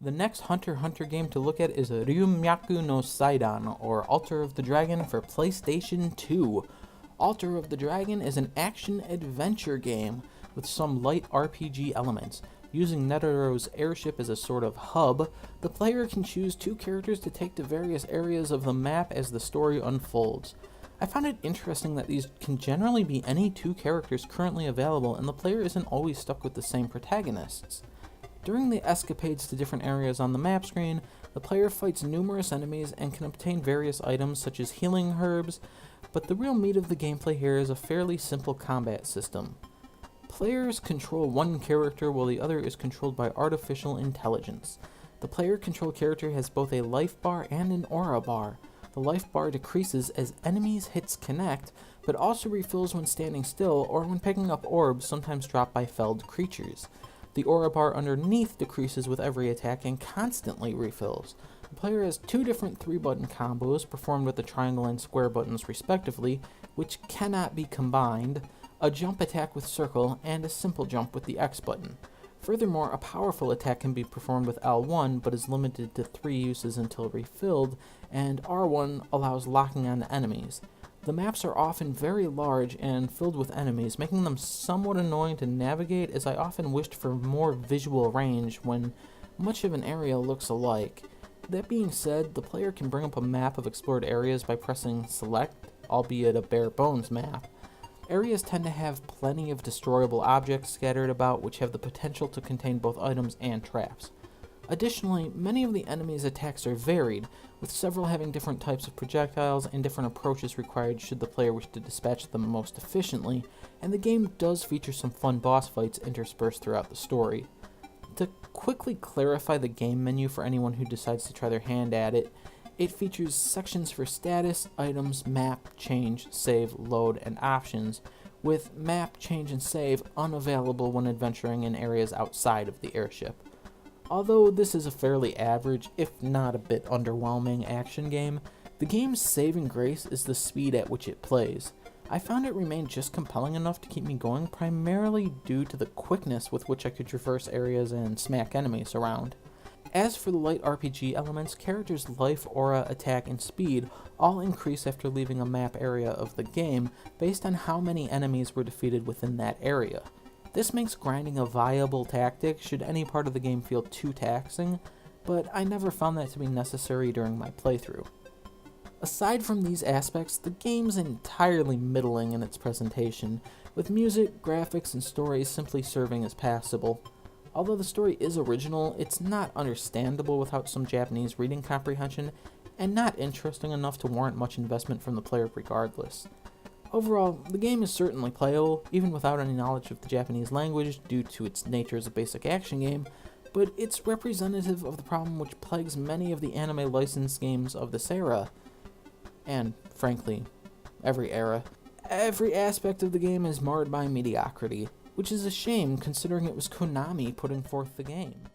The next Hunter x Hunter game to look at is Ryumyaku no Saidan, or Altar of the Dragon for PlayStation 2. Altar of the Dragon is an action-adventure game with some light RPG elements. Using Netero's airship as a sort of hub, the player can choose two characters to take to various areas of the map as the story unfolds. I found it interesting that these can generally be any two characters currently available, and the player isn't always stuck with the same protagonists. During the escapades to different areas on the map screen, the player fights numerous enemies and can obtain various items such as healing herbs, but the real meat of the gameplay here is a fairly simple combat system. Players control one character while the other is controlled by artificial intelligence. The player control character has both a life bar and an aura bar. The life bar decreases as enemies' hits connect, but also refills when standing still or when picking up orbs sometimes dropped by felled creatures. The aura bar underneath decreases with every attack and constantly refills. The player has two different 3-button combos performed with the triangle and square buttons respectively, which cannot be combined, a jump attack with circle, and a simple jump with the X button. Furthermore, a powerful attack can be performed with L1 but is limited to 3 uses until refilled, and R1 allows locking on enemies. The maps are often very large and filled with enemies, making them somewhat annoying to navigate, as I often wished for more visual range when much of an area looks alike. That being said, the player can bring up a map of explored areas by pressing select, albeit a bare bones map. Areas tend to have plenty of destroyable objects scattered about, which have the potential to contain both items and traps. Additionally, many of the enemies' attacks are varied, with several having different types of projectiles and different approaches required should the player wish to dispatch them most efficiently, and the game does feature some fun boss fights interspersed throughout the story. To quickly clarify the game menu for anyone who decides to try their hand at it, it features sections for status, items, map, change, save, load, and options, with map, change, and save unavailable when adventuring in areas outside of the airship. Although this is a fairly average, if not a bit underwhelming, action game, the game's saving grace is the speed at which it plays. I found it remained just compelling enough to keep me going, primarily due to the quickness with which I could traverse areas and smack enemies around. As for the light RPG elements, characters' life, aura, attack, and speed all increase after leaving a map area of the game based on how many enemies were defeated within that area. This makes grinding a viable tactic should any part of the game feel too taxing, but I never found that to be necessary during my playthrough. Aside from these aspects, the game's entirely middling in its presentation, with music, graphics, and stories simply serving as passable. Although the story is original, it's not understandable without some Japanese reading comprehension, and not interesting enough to warrant much investment from the player regardless. Overall, the game is certainly playable, even without any knowledge of the Japanese language due to its nature as a basic action game, but it's representative of the problem which plagues many of the anime licensed games of this era, and, frankly, every era. Every aspect of the game is marred by mediocrity, which is a shame considering it was Konami putting forth the game.